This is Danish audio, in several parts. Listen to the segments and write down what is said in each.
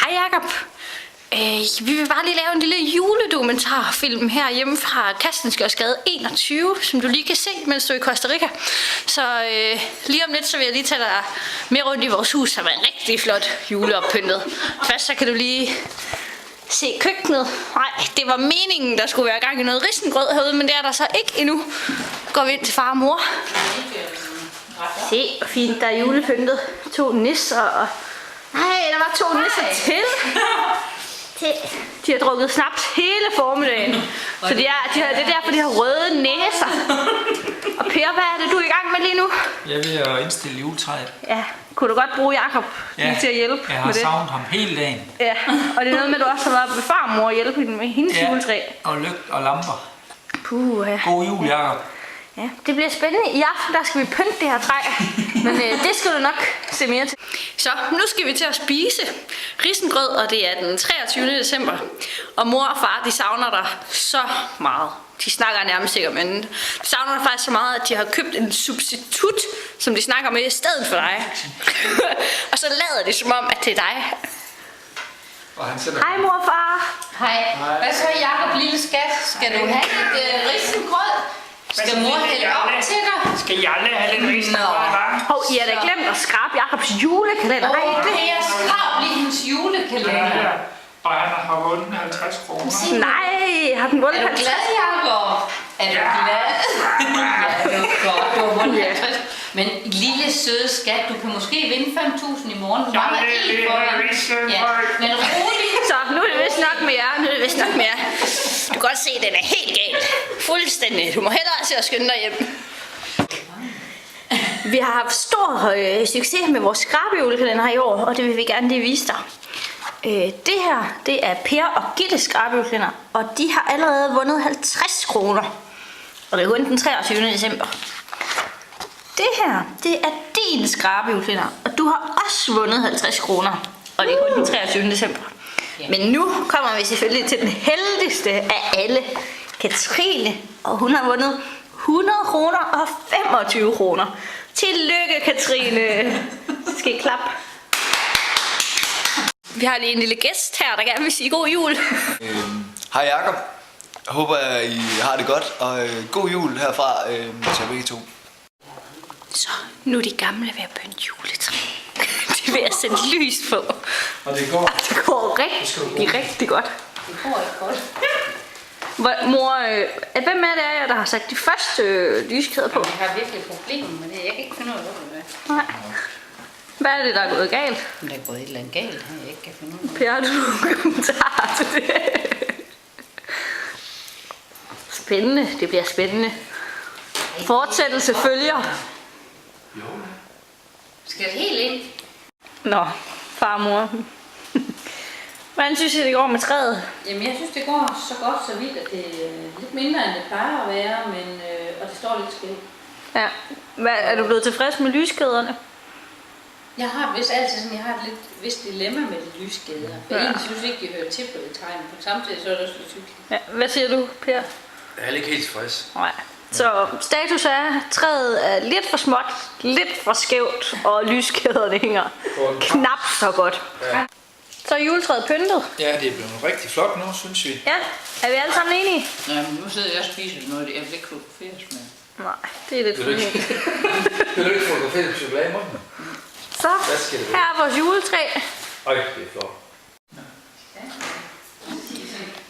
Hej Jacob. Vi vil bare lige lave en lille juledokumentarfilm her hjemme fra Kastensgårdsgade 21, som du lige kan se, mens du er i Costa Rica. Så lige om lidt, så vil jeg lige tage dig med rundt i vores hus, som er en rigtig flot juleoppyntet. Først så kan du lige se køkkenet. Nej, det var meningen, der skulle være gang i noget risengrød herude, men det er der så ikke endnu. Går vi ind til far og mor. Se, hvor fint der er julepyntet. 2 nisser og... Nej, der var 2 nisser til. De har drukket snaps hele formiddagen. Så det er derfor, de har røde næser. Og Per, hvad er det, du er i gang med lige nu? Jeg er ved at indstille juletræet. Ja, kunne du godt bruge Jacob til at hjælpe med det? Jeg har savnet ham hele dagen. Ja, og det er noget med, at du også har været med farmor og hjælpe hende med hendes juletræ. Og lygt og lamper. Puh, God jul, Jacob. Ja, det bliver spændende. I aften der skal vi pynte det her træ, men det skal du nok se mere til. Så nu skal vi til at spise risengrød, og det er den 23. december. Og mor og far, de savner dig så meget. De snakker nærmest ikke om andet. De savner dig faktisk så meget, at de har købt en substitut, som de snakker med i stedet for dig. Og så lader de som om, at det er dig. Hej mor og far. Hej. Hvad så Jacob, lille skat? Skal du have lidt risengrød? Skal mor hælde op til dig? Skal Jalle have lidt risengrød? Hov, I har da glemt at skrabe Jacobs julekalender. Okay, jeg skrab lige hendes julekalender. Og han har vundet 50 kroner. Nej, har den vundet 50? Er du glad, Jacob? Er du glad? Ja, det var godt. Du har vundet 50. Men lille søde skat, du kan måske vinde 5.000 i morgen. Ja, men rolig. Så nu er det vist nok med jer. Du kan godt se, at den er helt galt. Fuldstændig. Du må hellere se at skynde dig hjem. Vi har haft stor succes med vores skrabejulekalender her i år, og det vil vi gerne lige vise dig. Det her, det er Per og Gittes skrabejulekalender, og de har allerede vundet 50 kroner. Og det er kun den 23. december. Det her, det er din skrabejulekalender, og du har også vundet 50 kroner. Og det er kun den 23. december. Men nu kommer vi selvfølgelig til den heldigste af alle. Katrine, og hun har vundet 100 kroner og 25 kroner. Tillykke, Katrine. Skal I klappe? Vi har lige en lille gæst her, der gerne vil sige god jul. Hej Jacob. Jeg håber, I har det godt, og god jul herfra til begge to. Så nu er de gamle ved at pynte juletræ. De er ved at sætte lys på. Og det går? Det går rigtig godt. Det går ikke godt. Mor, hvem er det, der har sat de første lyskæder på? Jeg har virkelig problemer med det. Jeg kan ikke finde ud af, hvad det er. Nej. Hvad er det, der er gået galt? Der er gået et eller andet galt, jeg ikke kan finde ud af. Per, har du nogle kommentarer til det? Spændende. Det bliver spændende. Fortsættelse følger. Skal det helt ind? Nå, farmor. Hvordan synes I, det går med træet? Jamen, jeg synes, det går så godt, så vildt, at det er lidt mindre, end det plejer at være, men, og det står lidt skævt. Ja. Er du blevet tilfreds med lyskæderne? Jeg har vist altid sådan, jeg har et vist dilemma med de lyskæder. For egentlig synes ikke, de hører til på det tegn, men samtidig så er det også lidt hyggeligt. Ja. Hvad siger du, Per? Jeg er ikke helt tilfreds. Nej. Så status er, at træet er lidt for småt, lidt for skævt, og lyskæderne hænger knap så godt. Ja. Så er juletræet pyntet. Ja, det er blevet rigtig flot nu, synes vi. Ja, er vi alle sammen enige? Nej, men nu sidder jeg og spiser noget, jeg vil ikke fotograferes med. Nej, det er lidt for helt. Vil du ikke fotografere chokolade i munden? Så, her er vores juletræ. Øj, det er flot.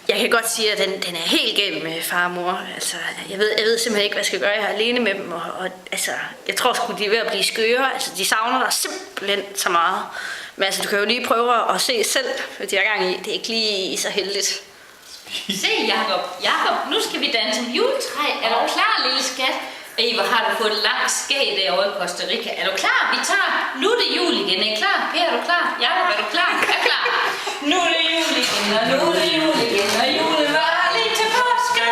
Jeg kan godt sige, at den er helt galt med far og mor. Altså, jeg ved simpelthen ikke, hvad jeg skal gøre. Jeg er alene med dem, og altså, jeg tror sgu, de er ved at blive skøre. Altså, de savner dig simpelthen så meget. Men altså, du kan jo lige prøve at se selv, hvad de har gang i. Det er ikke lige så heldigt. Se, Jacob. Jacob, nu skal vi danse om juletræ. Er du klar, lille skat? Ej, hvor har du fået et langt skæg derovre i Costa Rica. Er du klar? Vi tager. Nu er det jul igen. Er I klar? Per, er du klar? Jacob, er du klar? Jeg er klar. Nu er det jul igen, og nu er det jul igen, og julen var lige til påske.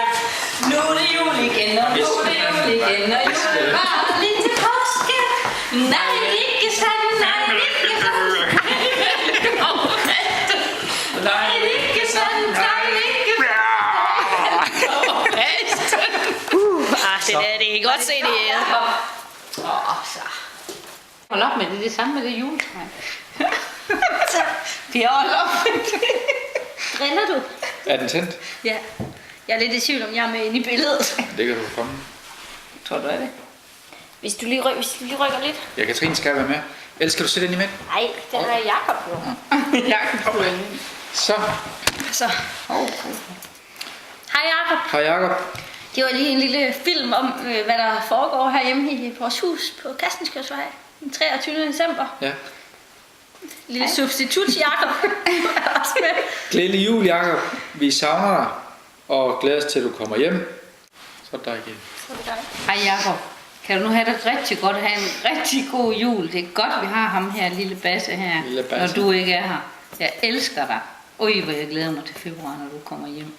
Nu er det jul igen, og nu er det jul igen, og julen var lige til påske. Nej, ikke sandt, nej, ikke sandt. Nej, ikke sandt, nej, ikke sandt. Det kan godt se det. Så. Hold op med det, det samme med det juletræ. Så, Per, hold op. driller du? Er den tændt? Ja. Jeg er lidt i tvivl om, jeg er med inde i billedet. Det kan du komme. Tror du, er det? Hvis du lige rykker lidt. Ja, Katrine skal være med. Ellers skal du sætte ind i midten. Nej, det har Jacob jo. Så. Hej Jacob. Hej Jacob. Det var lige en lille film om, hvad der foregår herhjemme i vores hus på Kastenskjørsvej den 23. december. Ja. Lille substitut Jacob. Også med. Glædelig jul, Jacob. Vi savner dig. Og glæder os til, at du kommer hjem. Så er det dig igen. Hej Jacob. Kan du nu have det rigtig godt, have en rigtig god jul. Det er godt, vi har ham her, lille Basse her, Lille Basse. når du ikke er her. Jeg elsker dig. Øj, hvor jeg glæder mig til februar, når du kommer hjem.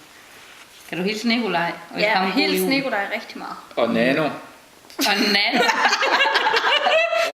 Kan du hilse Nikolaj? Og Ja, ham god hils jul. Nikolaj rigtig meget. Og Nano. Og Nana.